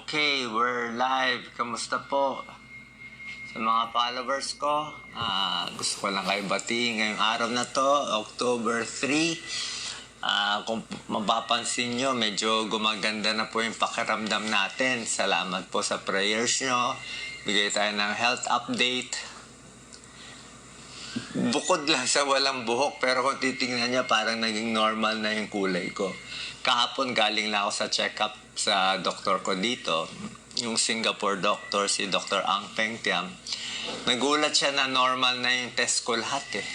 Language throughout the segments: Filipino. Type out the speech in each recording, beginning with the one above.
Okay, we're live. Kamusta po? Sa mga followers ko, gusto ko lang kayo batiin ngayong araw na to, October 3. Kung mapapansin nyo, medyo gumaganda na po yung pakiramdam natin. Salamat po sa prayers nyo. Bigay tayo ng health update. Bukod lang sa walang buhok, pero kung titingnan niya, parang naging normal na yung kulay ko. Kahapon galing lang ako sa check-up sa doktor ko dito, yung Singapore doctor, si Dr. Ang Peng Tiam. Nagulat siya na normal na yung test ko lahat eh.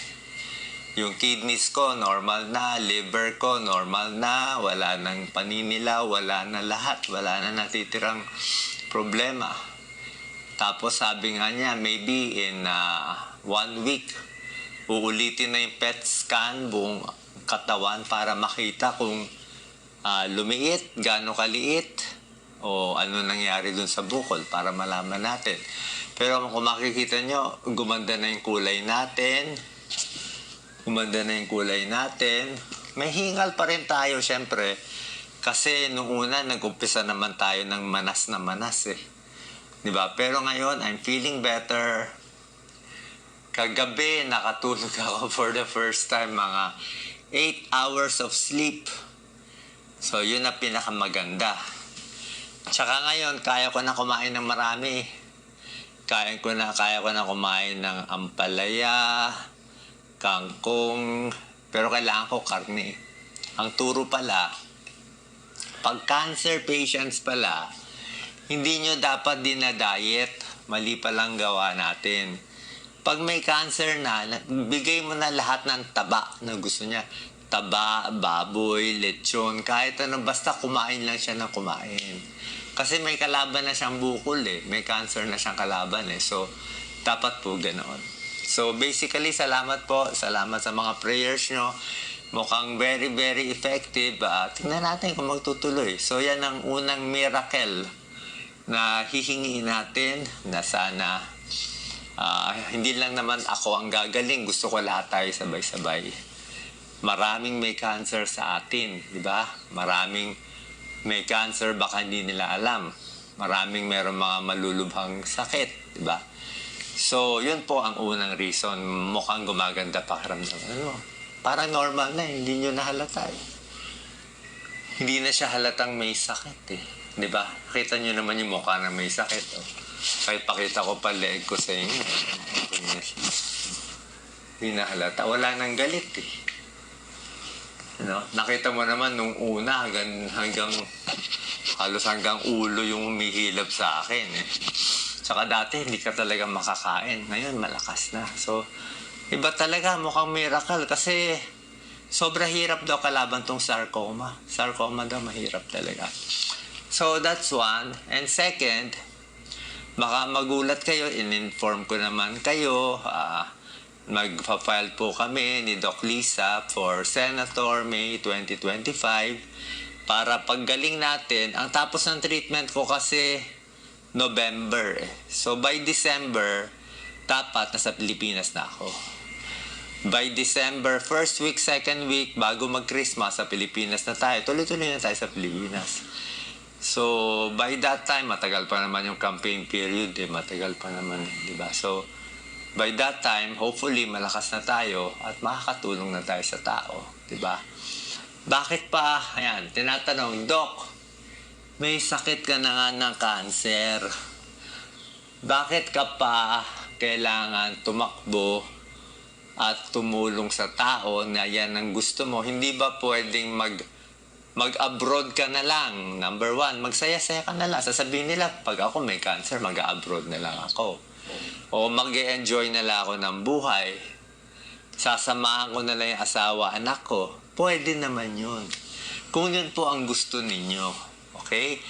Yung kidneys ko, normal na. Liver ko, normal na. Wala nang paninilaw, wala na lahat. Wala na natitirang problema. Tapos sabi nga niya, maybe in 1 week, uulitin na yung PET scan buong katawan para makita kung lumiit, gaano kaliit, o ano nangyari dun sa bukol para malaman natin. Pero kung makikita nyo, gumanda na yung kulay natin. Gumanda na yung kulay natin. May hingal pa rin tayo, syempre. Kasi nung una, nag-umpisa naman tayo ng manas na manas eh. Diba? Pero ngayon, I'm feeling better. Kagabi, nakatulog ako for the first time, mga 8 hours of sleep. So, yun na pinakamaganda. Tsaka ngayon, kaya ko na kumain ng marami. Kaya ko na kumain ng ampalaya, kangkong, pero kailangan ko karne. Ang turo pala, pag cancer patients pala, hindi nyo dapat dinadiet. Mali palang gawa natin. Pag may cancer na, bigay mo na lahat ng taba na gusto niya. Taba, baboy, lechon, kahit ano, basta kumain lang siya ng kumain. Kasi may kalaban na siyang bukol eh. May cancer na siyang kalaban eh. So, dapat po ganoon. So, basically, salamat po. Salamat sa mga prayers nyo. Mukhang very, very effective. Tingnan natin kung magtutuloy. So, yan ang unang miracle na hihingiin natin na sana hindi lang naman ako ang gagaling. Gusto ko lahat tayo sabay-sabay. Maraming may cancer sa atin, di ba? Maraming may cancer, baka hindi nila alam. Maraming meron mga malulubhang sakit, di ba? So, yun po ang unang reason. Mukhang gumaganda pakiramdam. Parang normal na, hindi nyo nahalata eh. Hindi na siya halatang may sakit eh. Di ba? Kita nyo naman yung mukha na may sakit. Oh. Kahit pakita ko pa leg ko sa inyo. Hindi na halata. Wala nang galit eh. Nakita mo naman nung una hanggang halos hanggang ulo yung humihilab sa akin eh. Saka dati hindi ka talaga makakain. Ngayon malakas na. So, iba talaga, mukhang miracle kasi sobra hirap daw kalaban tong sarcoma. Sarcoma daw mahirap talaga. So, that's one. And second, baka magulat kayo, in-inform ko naman kayo, magpa-file po kami ni Doc Lisa for Senator May 2025 para paggaling natin. Ang tapos ng treatment ko kasi November eh. So by December, dapat nasa Pilipinas na ako. By December, first week, second week, bago mag-Christmas sa Pilipinas na tayo. Tuloy-tuloy na tayo sa Pilipinas. So by that time, matagal pa naman yung campaign period eh. Matagal pa naman eh, di ba? So by that time, hopefully, malakas na tayo at makakatulong na tayo sa tao. Diba? Bakit pa? Ayan, tinatanong, Doc, may sakit ka na nga ng cancer. Bakit ka pa kailangan tumakbo at tumulong sa tao na yan ang gusto mo? Hindi ba pwedeng mag-abroad ka na lang? Number one, magsaya-saya ka na lang. Sasabihin nila, pag ako may cancer, mag-abroad na lang ako. O mag-e-enjoy na lang ako ng buhay. Sasamahan ko na lang yung asawa, anak ko. Pwede naman yun. Kung yun po ang gusto ninyo. Okay?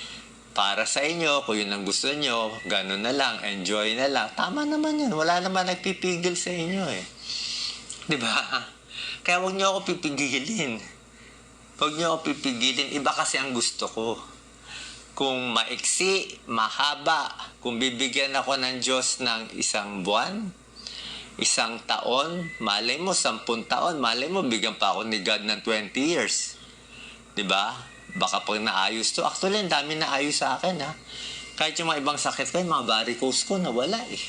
Para sa inyo, kung yun ang gusto nyo, ganun na lang, enjoy na lang. Tama naman yun. Wala naman nagpipigil sa inyo eh. Diba? Kaya huwag nyo ako pipigilin. Huwag nyo ako pipigilin. Iba kasi ang gusto ko. Kung maiksi, mahaba, kung bibigyan ako ng Diyos ng 1 buwan, 1 taon, malay mo, 10 taon, malay mo, bigyan pa ako ni God ng 20 years. Diba? Baka pag naayos to, actually, ang dami naayos sa akin, ha. Kahit yung mga ibang sakit ko, yung mga varicose ko, nawala eh.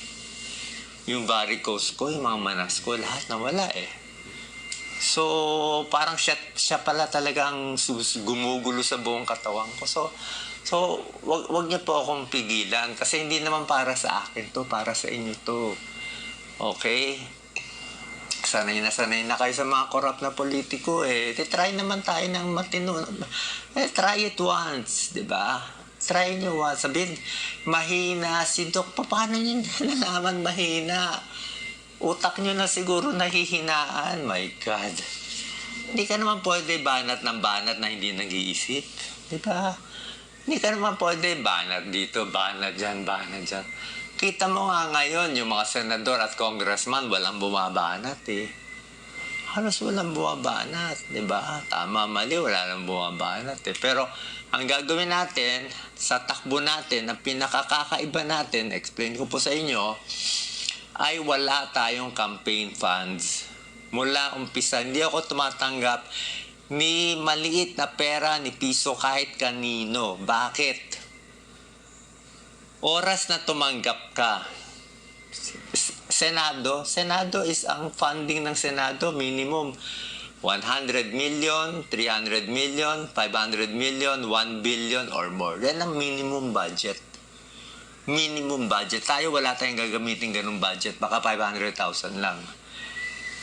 Yung varicose ko, yung mga manas ko, lahat nawala eh. So, parang siya pala talagang gumugulo sa buong katawan ko. So wag niyo po akong pigilan kasi hindi naman para sa akin to, para sa inyo to. Okay? Sanay na kayo sa mga corrupt na politiko eh. Try naman tayo ng matino. Try it once, di ba? Try nyo once. Sabihin, mahina si Doc. Paano nyo nalaman mahina? Utak nyo na siguro nahihinaan. My God. Hindi ka naman pwede banat ng banat na hindi nag-iisip. Di ba? Hindi ka naman pwede banat dito, banat dyan, banat dyan. Kita mo nga ngayon, yung mga senador at congressman, walang bumabanat eh. Halos walang bumabanat, di ba? Tama, mali, wala lang bumabanat eh. Pero ang gagawin natin, sa takbo natin, ang pinakakakaiba natin, explain ko po sa inyo, ay wala tayong campaign funds. Mula umpisa, hindi ako tumatanggap ni maliit na pera ni piso kahit kanino. Bakit? Oras na tumanggap ka. Senado is ang funding ng Senado minimum 100 million, 300 million, 500 million, 1 billion or more. Yan ang minimum budget. Minimum budget. Tayo wala tayong gagamitin ganung budget. Baka 500,000 lang.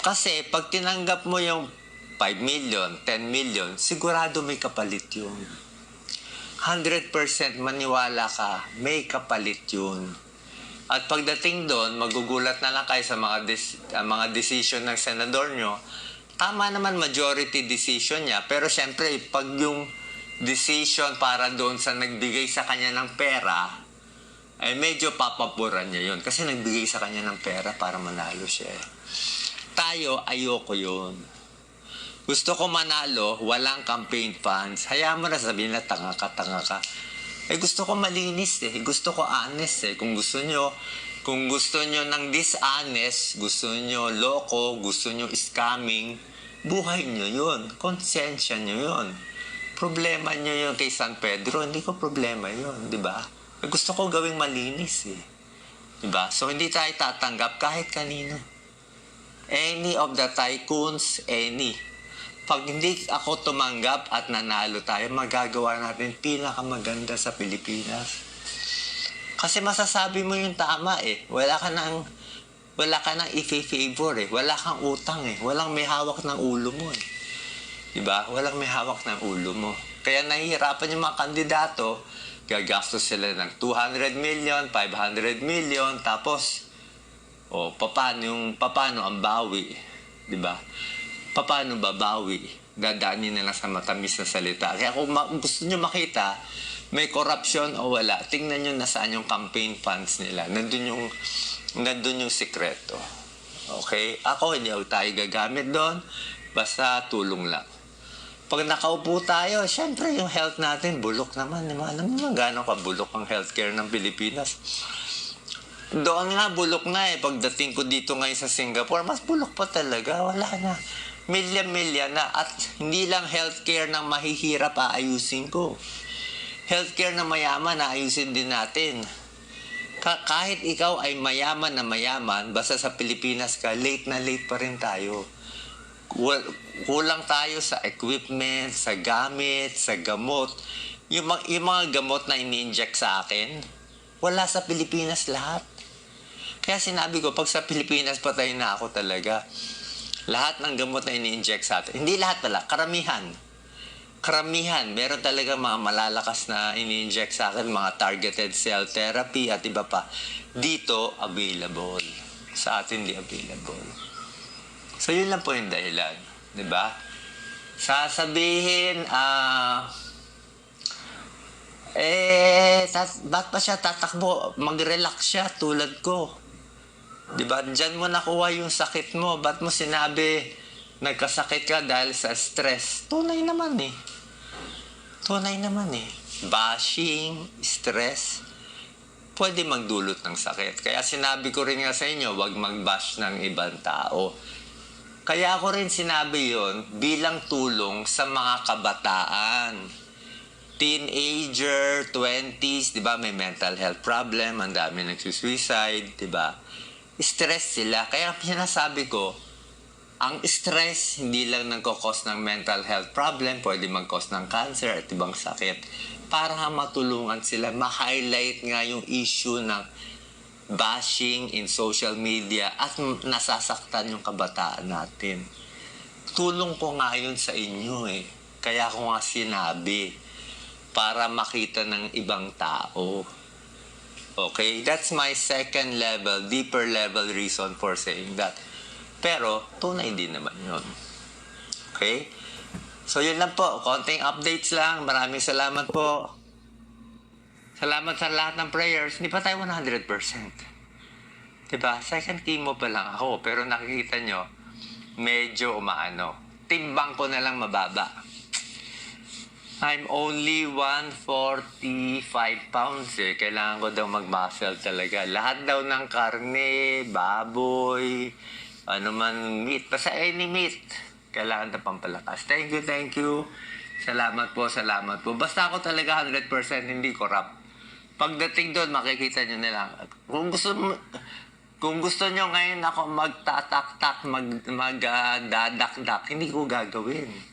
Kasi pag tinanggap mo yung 5 million, 10 million, sigurado may kapalit yun. 100% maniwala ka, may kapalit yun. At pagdating doon, magugulat na lang kayo sa mga decision ng senador nyo. Tama naman majority decision niya, pero syempre, pag yung decision para doon sa nagbigay sa kanya ng pera, ay medyo papaboran niya yun. Kasi nagbigay sa kanya ng pera para manalo siya. Tayo, ayoko yun. Gusto ko manalo, walang campaign funds. Hayaan mo na sabihin na tanga ka. Gusto ko malinis eh. Gusto ko honest eh. Kung gusto nyo ng dishonest, gusto nyo loko, gusto nyo scamming, buhay nyo yun. Konsensya nyo yun. Problema nyo yun kay San Pedro, hindi ko problema yun, di ba? Gusto ko gawing malinis eh. Di ba? So hindi tayo tatanggap kahit kanino. Any of the tycoons, any. Pag hindi ako tumanggap at nanalo tayo, magagawa natin pinakamaganda sa Pilipinas. Kasi masasabi mo yung tama eh. Wala ka nang i-favor eh. Wala kang utang eh. Walang may hawak ng ulo mo eh. Diba? Walang may hawak ng ulo mo. Kaya nahihirapan yung mga kandidato, gagastos sila ng 200 million, 500 million, tapos, paano ang bawi? Diba? Paano babawi? Dadaanin na lang sa matamis na salita. Kaya kung gusto nyo makita, may corruption o wala, tingnan nyo nasaan yung campaign funds nila. Nandun yung sikreto. Okay? Ako, hindi ako tayo gagamit doon. Basta tulong lang. Pag nakaupo tayo, syempre yung health natin, bulok naman. Alam mo gano'n ka bulok ang healthcare ng Pilipinas. Doon nga, bulok na eh. Pagdating ko dito ngayon sa Singapore, mas bulok pa talaga. Wala na. Milya-milya na. At hindi lang healthcare ng mahihirap aayusin ko. Healthcare ng mayaman aayusin din natin. Kahit ikaw ay mayaman na mayaman, basta sa Pilipinas ka, late na late pa rin tayo. Kulang tayo sa equipment, sa gamit, sa gamot. Yung mga gamot na ini-inject sa akin, wala sa Pilipinas lahat. Kaya sinabi ko, pag sa Pilipinas patay na ako talaga. Lahat ng gamot na ini-inject sa atin. Hindi lahat pala, karamihan. Meron talaga mga malalakas na ini-inject sa akin, mga targeted cell therapy at iba pa. Dito, available. Sa atin, di available. So, yun lang po yung dahilan. Diba? Sasabihin, ba't pa siya tatakbo? Mag-relax siya tulad ko. Diba? Diyan mo nakuha yung sakit mo. Ba't mo sinabi nagkasakit ka dahil sa stress? Tunay naman eh. Bashing, stress, pwede magdulot ng sakit. Kaya sinabi ko rin nga sa inyo, wag mag-bash ng ibang tao. Kaya ako rin sinabi yon bilang tulong sa mga kabataan. teenager, 20s, di ba, may mental health problem, ang dami nagsusuicide, di ba? Stress sila. Kaya sinasabi ko, ang stress hindi lang nagkakos ng mental health problem, pwede mag-cause ng cancer at ibang sakit. Para matulungan sila, ma-highlight nga yung issue ng bashing in social media at nasasaktan yung kabataan natin. Tulong ko nga yun sa inyo eh. Kaya ko nga sinabi para makita ng ibang tao. Okay? That's my second level, deeper level reason for saying that. Pero, tunay din naman yun. Okay? So, yun lang po. Konting updates lang. Maraming salamat po. Salamat sa lahat ng prayers. Hindi pa tayo 100%. Diba? Second chemo pa lang ako. Pero nakikita nyo, medyo umaano. Timbang ko na lang mababa. I'm only 145 pounds eh. Kailangan ko daw mag-muscle talaga. Lahat daw ng karne, baboy, ano man meat. Basta any meat. Kailangan na pampalakas. Thank you. Salamat po. Basta ako talaga 100% hindi corrupt. Pagdating doon, makikita nyo na lang. Kung gusto nyo ngayon ako magtatak-tak, magdadakdak, hindi ko gagawin.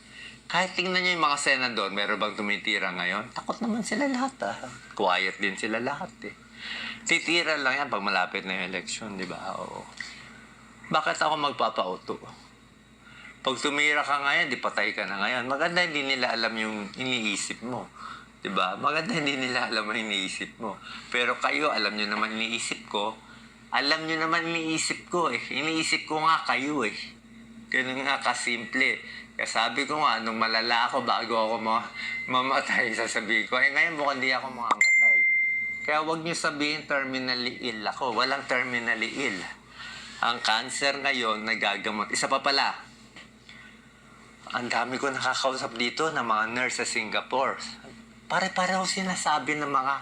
Kahit tingnan nyo yung mga senador, meron bang tumitira ngayon? Takot naman sila lahat Quiet din sila lahat Titira lang yan pag malapit na yung eleksyon, di ba? Oo. Bakit ako magpapauto? Pag tumira ka ngayon, di patay ka na ngayon. Maganda hindi nila alam yung iniisip mo. Di ba? Maganda hindi nila alam yung iniisip mo. Pero kayo, alam nyo naman iniisip ko. Alam nyo naman iniisip ko Iniisip ko nga kayo Ganun nga kasimple. Kaya sabi ko nga, nung malala ako bago ako mamatay, sasabihin ko, ngayon mukhang di ako mamamatay. Kaya wag niyo sabihin terminally ill ako. Walang terminally ill. Ang cancer ngayon, nagagamot. Isa pa pala, ang dami ko nakakausap dito ng mga nurse sa Singapore. Pare-pareho sinasabi ng mga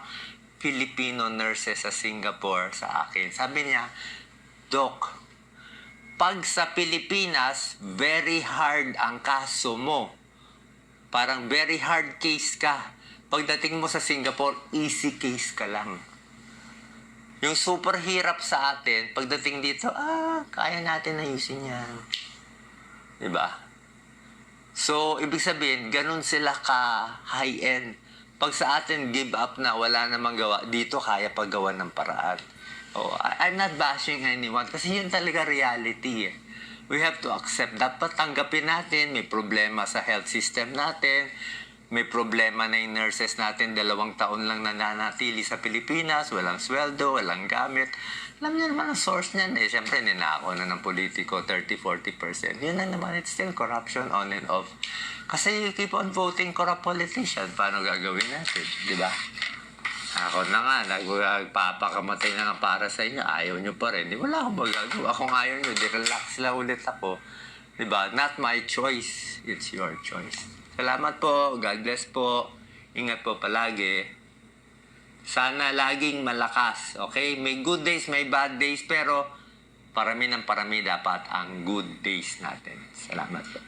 Filipino nurses sa Singapore sa akin. Sabi niya, Doc, pag sa Pilipinas, very hard ang kaso mo. Parang very hard case ka. Pagdating mo sa Singapore, easy case ka lang. Yung super hirap sa atin, pagdating dito, kaya natin ayusin yan. Diba? So, ibig sabihin, ganun sila ka high-end. Pag sa atin, give up na, wala namang gawa. Dito, kaya paggawa ng paraan. I'm not bashing anyone kasi yun talaga reality We have to accept. Dapat tanggapin natin, may problema sa health system natin, may problema na yung nurses natin, 2 taon lang nananatili sa Pilipinas, walang sweldo, walang gamit. Alam niyo naman ang source niyan Siyempre, ninako na ng politiko, 30-40%. Yun na naman, it's still corruption on and off. Kasi you keep on voting corrupt politician, paano gagawin natin? Di ba? Ako na nga, nagpapakamatay na nga para sa inyo, ayaw nyo pa rin. Wala akong magagawa. Kung ayaw nyo, relax lang ulit ako. Diba? Not my choice. It's your choice. Salamat po. God bless po. Ingat po palagi. Sana laging malakas. Okay? May good days, may bad days, pero parami ng parami dapat ang good days natin. Salamat po.